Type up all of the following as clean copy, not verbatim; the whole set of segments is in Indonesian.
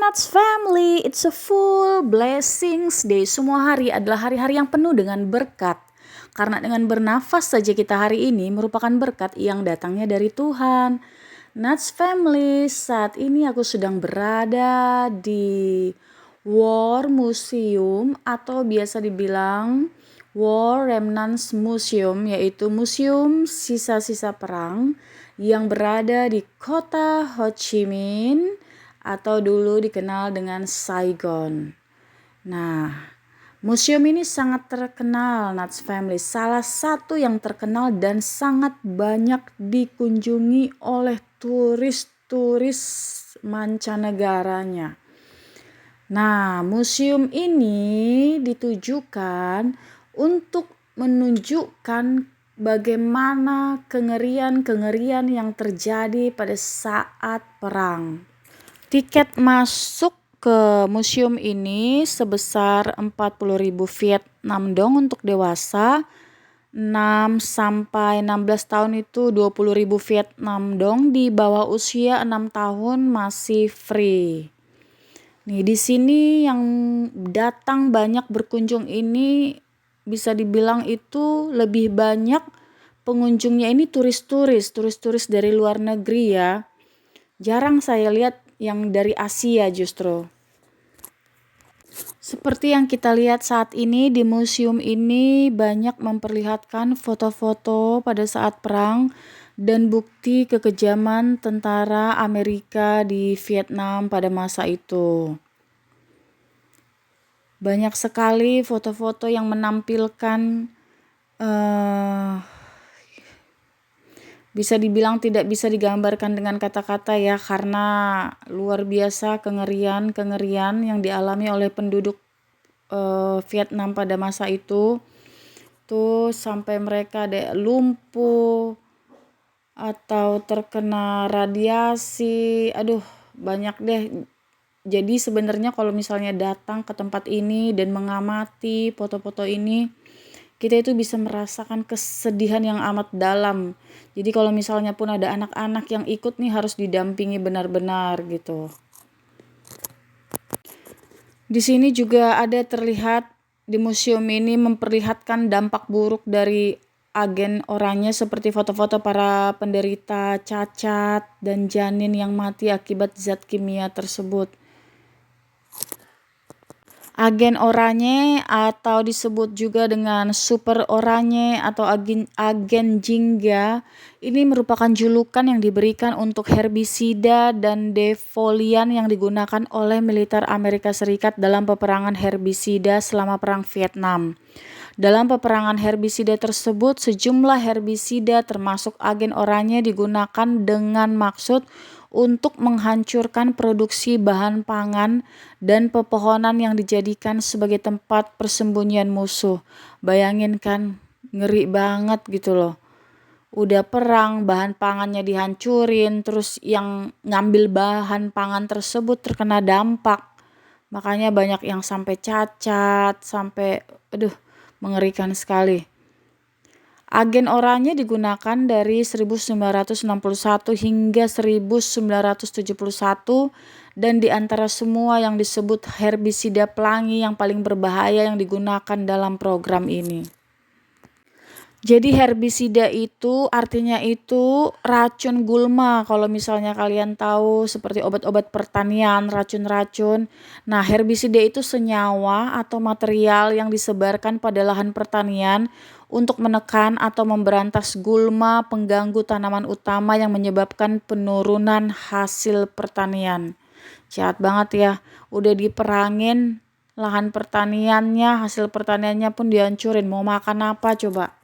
Nuts family, it's a full blessings day. Semua hari adalah hari-hari yang penuh dengan berkat. Karena dengan bernafas saja kita hari ini merupakan berkat yang datangnya dari Tuhan. Nuts family, saat ini aku sedang berada di War Museum atau biasa dibilang War Remnants Museum, yaitu museum sisa-sisa perang yang berada di kota Ho Chi Minh atau dulu dikenal dengan Saigon. Nah, museum ini sangat terkenal, Nuts Family. Salah satu yang terkenal dan sangat banyak dikunjungi oleh turis-turis mancanegaranya. Nah, museum ini ditujukan untuk menunjukkan bagaimana kengerian-kengerian yang terjadi pada saat perang. Tiket masuk ke museum ini sebesar 40.000 Vietnam dong untuk dewasa. 6 sampai 16 tahun itu 20.000 Vietnam dong, di bawah usia 6 tahun masih free. Nih di sini yang datang banyak berkunjung ini bisa dibilang itu lebih banyak pengunjungnya ini turis-turis dari luar negeri ya. Jarang saya lihat yang dari Asia justru. Seperti yang kita lihat saat ini di museum ini banyak memperlihatkan foto-foto pada saat perang dan bukti kekejaman tentara Amerika di Vietnam pada masa itu. Banyak sekali foto-foto yang menampilkan bisa dibilang tidak bisa digambarkan dengan kata-kata ya, karena luar biasa kengerian yang dialami oleh penduduk Vietnam pada masa itu. Tuh sampai mereka lumpuh atau terkena radiasi. Aduh, banyak deh. Jadi sebenarnya kalau misalnya datang ke tempat ini dan mengamati foto-foto ini, kita itu bisa merasakan kesedihan yang amat dalam. Jadi kalau misalnya pun ada anak-anak yang ikut nih harus didampingi benar-benar gitu. Di sini juga ada terlihat di museum ini memperlihatkan dampak buruk dari agen oranye seperti foto-foto para penderita cacat dan janin yang mati akibat zat kimia tersebut. Agen oranye atau disebut juga dengan super oranye atau agen jingga ini merupakan julukan yang diberikan untuk herbisida dan defolian yang digunakan oleh militer Amerika Serikat dalam peperangan herbisida selama Perang Vietnam. Dalam peperangan herbisida tersebut, sejumlah herbisida termasuk agen oranye digunakan dengan maksud untuk menghancurkan produksi bahan pangan dan pepohonan yang dijadikan sebagai tempat persembunyian musuh. Bayangin kan, ngeri banget gitu loh. Udah perang, bahan pangannya dihancurin, terus yang ngambil bahan pangan tersebut terkena dampak. Makanya banyak yang sampai cacat, sampai mengerikan sekali. Agen oranye digunakan dari 1961 hingga 1971 dan di antara semua yang disebut herbisida pelangi yang paling berbahaya yang digunakan dalam program ini. Jadi herbisida itu artinya itu racun gulma, kalau misalnya kalian tahu seperti obat-obat pertanian, racun-racun. Nah, herbisida itu senyawa atau material yang disebarkan pada lahan pertanian untuk menekan atau memberantas gulma, pengganggu tanaman utama yang menyebabkan penurunan hasil pertanian. Jahat banget ya, udah diperangin lahan pertaniannya, hasil pertaniannya pun dihancurin. Mau makan apa coba?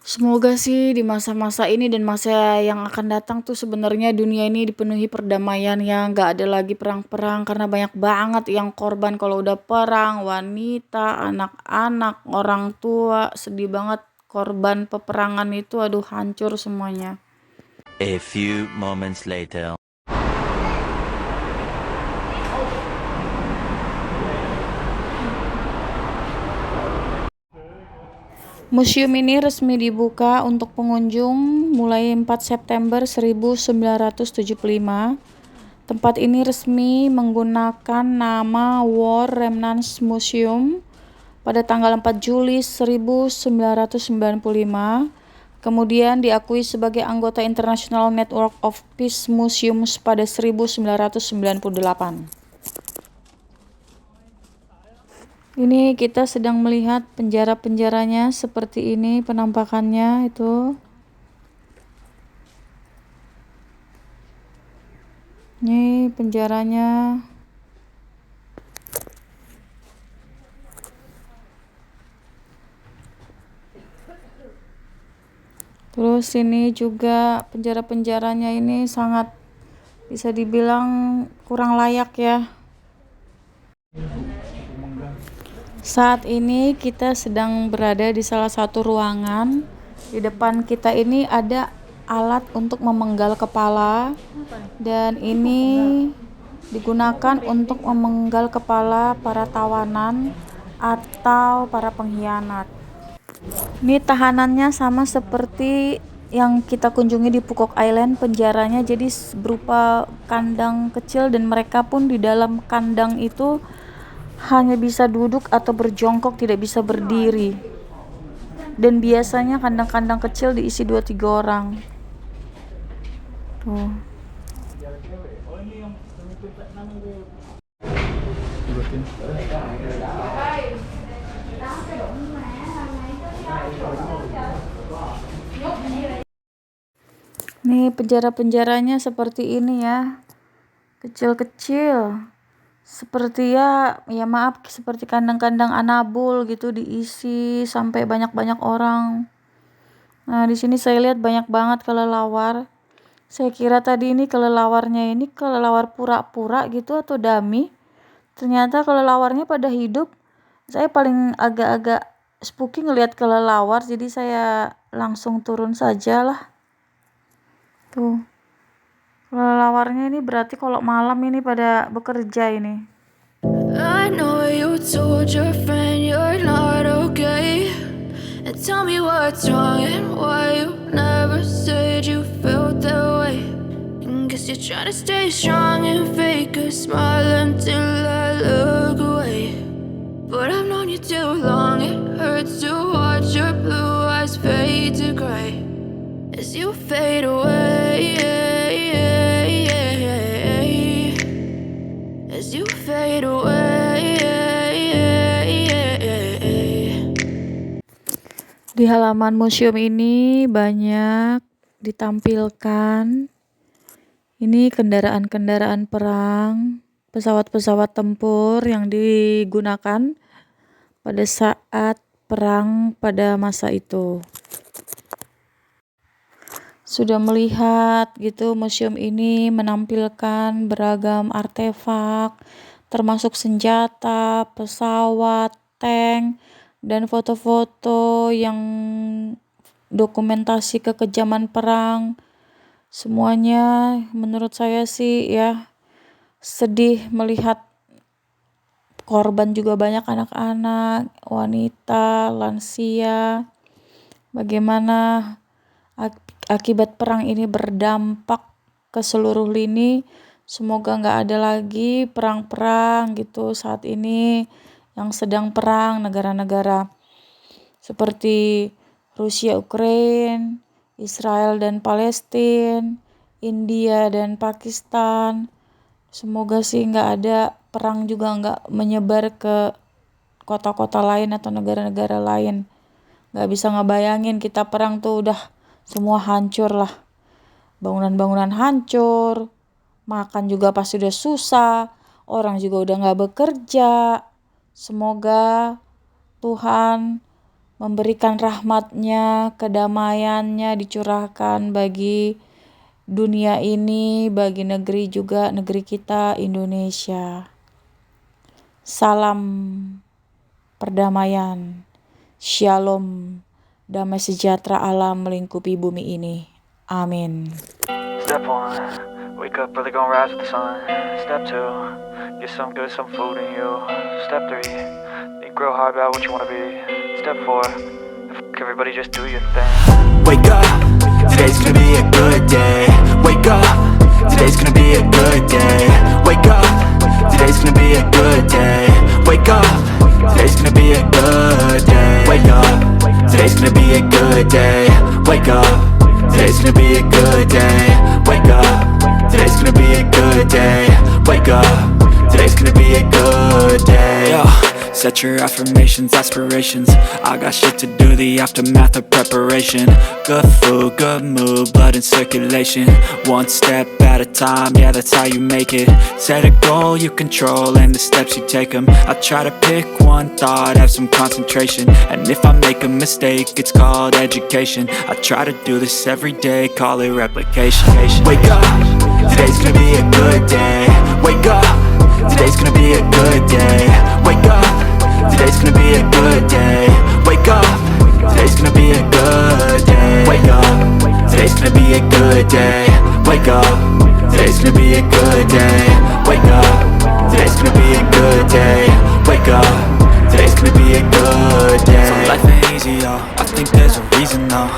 Semoga sih di masa-masa ini dan masa yang akan datang tuh sebenarnya dunia ini dipenuhi perdamaian ya, nggak ada lagi perang-perang karena banyak banget yang korban kalau udah perang, wanita, anak-anak, orang tua, sedih banget korban peperangan itu, aduh hancur semuanya. A few moments later. Museum ini resmi dibuka untuk pengunjung mulai 4 September 1975, Tempat ini resmi menggunakan nama War Remnants Museum pada tanggal 4 Juli 1995, kemudian diakui sebagai anggota International Network of Peace Museums pada 1998. Ini kita sedang melihat penjara-penjaranya seperti ini penampakannya itu. Ini penjaranya. Terus ini juga penjara-penjaranya ini sangat bisa dibilang kurang layak ya. Saat ini kita sedang berada di salah satu ruangan. Di depan kita ini ada alat untuk memenggal kepala, dan ini digunakan untuk memenggal kepala para tawanan atau para pengkhianat. Ini tahanannya sama seperti yang kita kunjungi di Phuket Island, penjaranya jadi berupa kandang kecil, dan mereka pun di dalam kandang itu hanya bisa duduk atau berjongkok, tidak bisa berdiri. Dan biasanya kandang-kandang kecil diisi 2-3 orang. Tuh. Nih penjara-penjaranya seperti ini ya. Kecil-kecil. Seperti ya maaf, seperti kandang-kandang Anabul gitu, diisi sampai banyak-banyak orang. Nah, di sini saya lihat banyak banget kelelawar. Saya kira tadi ini kelelawarnya ini kelelawar pura-pura gitu atau dummy. Ternyata kelelawarnya pada hidup. Saya paling agak-agak spooky ngelihat kelelawar, jadi saya langsung turun saja lah. Tuh. Kelelawarnya ini berarti kalau malam ini pada bekerja ini. I know you told your friend you're not okay, and tell me what's wrong and why you never said you felt that way. And guess you're trying to stay strong and fake a smile until I look away. But I've known you too long, it hurts to watch your blue eyes fade to gray as you fade away. As you fade away. Di halaman museum ini banyak ditampilkan ini kendaraan-kendaraan perang, pesawat-pesawat tempur yang digunakan pada saat perang pada masa itu. Sudah melihat gitu, museum ini menampilkan beragam artefak termasuk senjata, pesawat, tank, dan foto-foto yang dokumentasi kekejaman perang. Semuanya menurut saya sih ya sedih melihat korban juga banyak, anak-anak, wanita, lansia. Bagaimana akibat perang ini berdampak ke seluruh lini. Semoga nggak ada lagi perang-perang gitu saat ini yang sedang perang negara-negara seperti Rusia, Ukraina, Israel dan Palestina, India dan Pakistan. Semoga sih nggak ada perang juga, nggak menyebar ke kota-kota lain atau negara-negara lain. Nggak bisa ngebayangin kita perang tuh udah semua hancur lah. Bangunan-bangunan hancur, makan juga pasti udah susah, orang juga udah nggak bekerja. Semoga Tuhan memberikan rahmat-Nya, kedamaian-Nya dicurahkan bagi dunia ini, bagi negeri juga, negeri kita Indonesia. Salam perdamaian, shalom, damai sejahtera Allah melingkupi bumi ini. Amin. Step 1, wake up early, gonna rise with the sun. Step 2, get some good, some food in you. Step 3, think real hard about what you wanna be. Step 4, everybody just do your thing. Wake up, today's gonna be a good day. Wake up, today's gonna be a good day. Wake up, today's gonna be a good day. Wake up, today's gonna be a good day. Wake up, today's gonna be a good day. Wake up, today's gonna be a good day. Wake up, today's gonna be a good day. Wake up, today's gonna be a good day. Yo, set your affirmations, aspirations. I got shit to do, the aftermath of preparation. Good food, good mood, blood in circulation. One step at a time, yeah, that's how you make it. Set a goal you control and the steps you take them. I try to pick one thought, have some concentration. And if I make a mistake, it's called education. I try to do this every day, call it replication. Wake up, today's gonna be a good day. Wake up, today's gonna be a good day. Wake up, today's gonna be a good day. Wake up, today's gonna be a good day. Wake up, today's gonna be a good day. Wake up, today's gonna be a good day. Wake up, today's gonna be a good day. Wake up, today's gonna be a good day. So life ain't easy, yo, I think there's a reason though.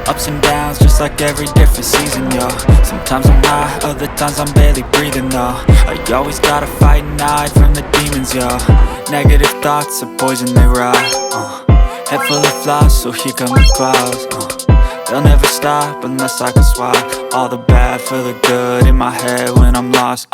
Ups and downs, just like every different season, yo. Sometimes I'm high, other times I'm barely breathing, though. I always gotta fight and hide from the demons, yo. Negative thoughts are poison, they rot. Head full of flies, so here come the clouds. They'll never stop unless I can swap all the bad for the good in my head when I'm lost.